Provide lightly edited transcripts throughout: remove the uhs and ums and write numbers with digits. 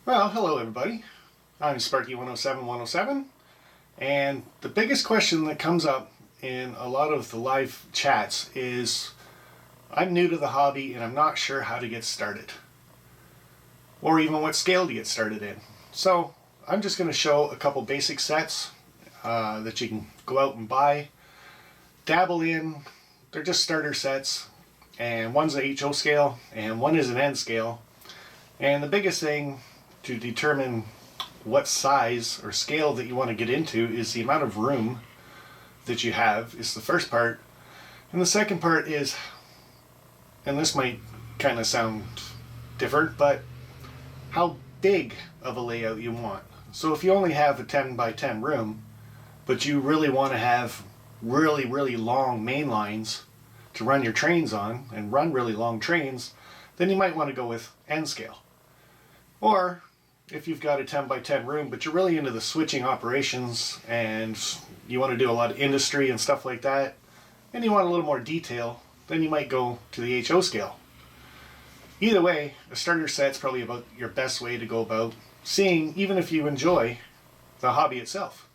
Well, hello everybody. I'm Sparky107107, and the biggest question that comes up in a lot of the live chats is, I'm new to the hobby and I'm not sure how to get started, or even what scale to get started in. So I'm just going to show a couple basic sets that you can go out and buy, dabble in. They're just starter sets, and one's an HO scale and one is an N scale. And the biggest thing to determine what size or scale that you want to get into is the amount of room that you have, is the first part. And the second part is, and this might kind of sound different, but how big of a layout you want. So if you only have a 10 by 10 room, but you really want to have really long main lines to run your trains on and run really long trains, then you might want to go with N scale. Or if you've got a 10 by 10 room, but you're really into the switching operations and you want to do a lot of industry and stuff like that, and you want a little more detail, then you might go to the HO scale. Either way, a starter set's probably about your best way to go about seeing, even if you enjoy the hobby itself.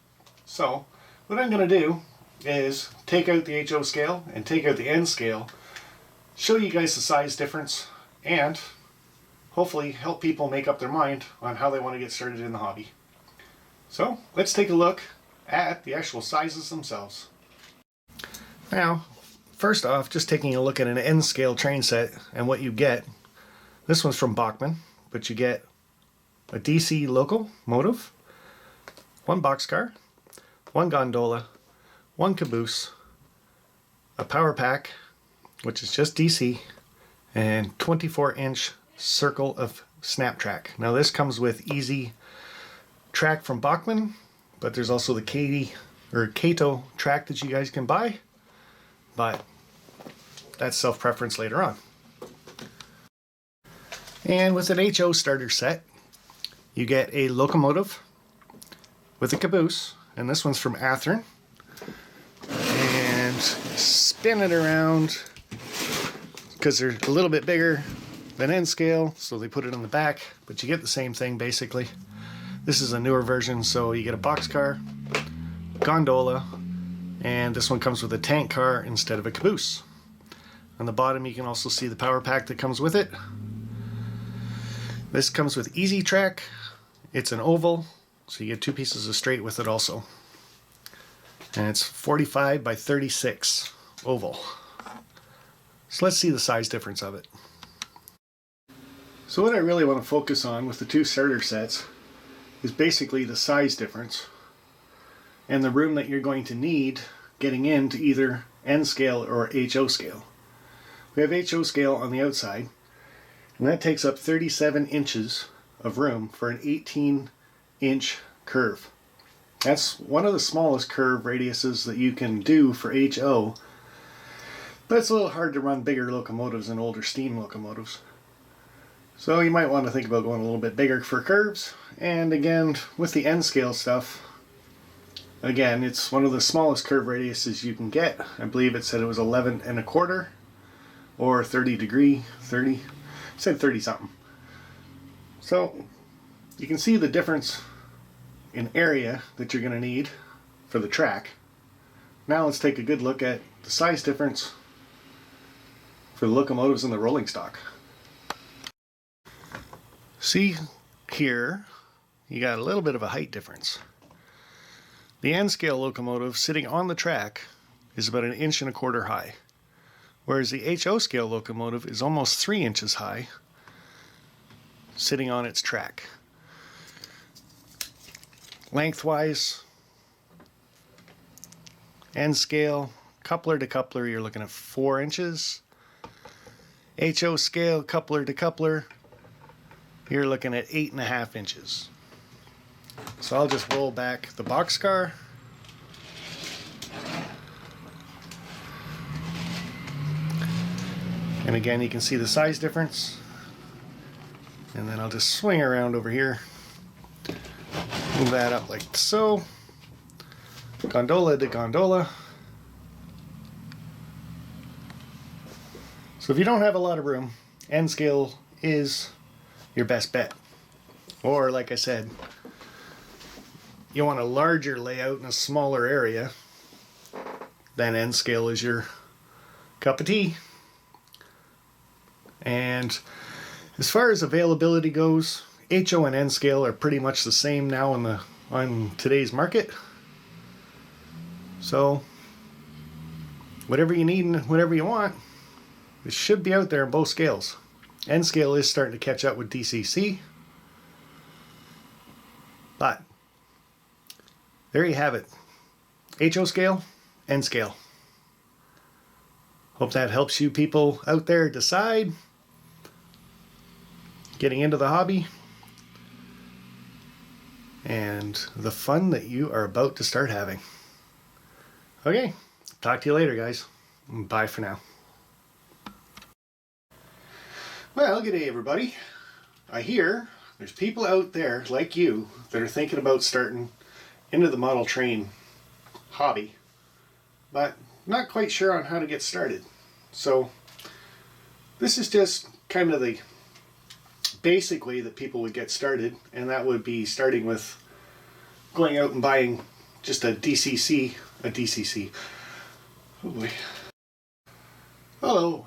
So what I'm going to do is take out the HO scale and take out the N scale, show you guys the size difference, and hopefully help people make up their mind on how they want to get started in the hobby. So let's take a look at the actual sizes themselves. Now, first off, just taking a look at an N scale train set and what you get. This one's from Bachmann, but you get a DC locomotive, one boxcar, one gondola, one caboose, a power pack, which is just DC, and 24-inch circle of snap track. Now this comes with easy track from Bachmann, but there's also the Kato track that you guys can buy, but that's self-preference later on. And with an HO starter set, you get a locomotive with a caboose, and this one's from Athearn, and spin it around because they're a little bit bigger than N scale, so they put it in the back, but you get the same thing basically. This is a newer version, so you get a boxcar, gondola, and this one comes with a tank car instead of a caboose. On the bottom you can also see the power pack that comes with it. This comes with easy track. It's an oval, so you get two pieces of straight with it also. And it's 45 by 36 oval. So let's see the size difference of it. So what I really want to focus on with the two starter sets is basically the size difference and the room that you're going to need getting into either N scale or HO scale. We have HO scale on the outside, and that takes up 37 inches of room for an 18-inch curve. That's one of the smallest curve radiuses that you can do for HO, but it's a little hard to run bigger locomotives than older steam locomotives. So you might want to think about going a little bit bigger for curves. And again, with the N scale stuff, again, it's one of the smallest curve radiuses you can get. I believe it said it was 11 1/4 or 30 said 30 something. So you can see the difference in area that you're going to need for the track. Now let's take a good look at the size difference for the locomotives and the rolling stock. See here, you got a little bit of a height difference. The N scale locomotive sitting on the track is about 1 1/4 inches high, whereas the HO scale locomotive is almost 3 inches high, sitting on its track. Lengthwise, N scale, coupler to coupler, you're looking at 4 inches. HO scale, coupler to coupler, you're looking at 8.5 inches. So I'll just roll back the boxcar. And again, you can see the size difference. And then I'll just swing around over here. Move that up like so. Gondola to gondola. So if you don't have a lot of room, N scale is your best bet. Or like I said, you want a larger layout in a smaller area, then N scale is your cup of tea. And as far as availability goes, HO and N scale are pretty much the same now on today's market. So whatever you need and whatever you want, it should be out there in both scales. N scale is starting to catch up with DCC. But there you have it. HO scale, N scale. Hope that helps you people out there decide getting into the hobby and the fun that you are about to start having. Okay, talk to you later, guys. Bye for now. Well, good day, everybody. I hear there's people out there like you that are thinking about starting into the model train hobby, but not quite sure on how to get started. So this is just kind of the basic way that people would get started, and that would be starting with going out and buying just a DCC. Oh boy. Hello.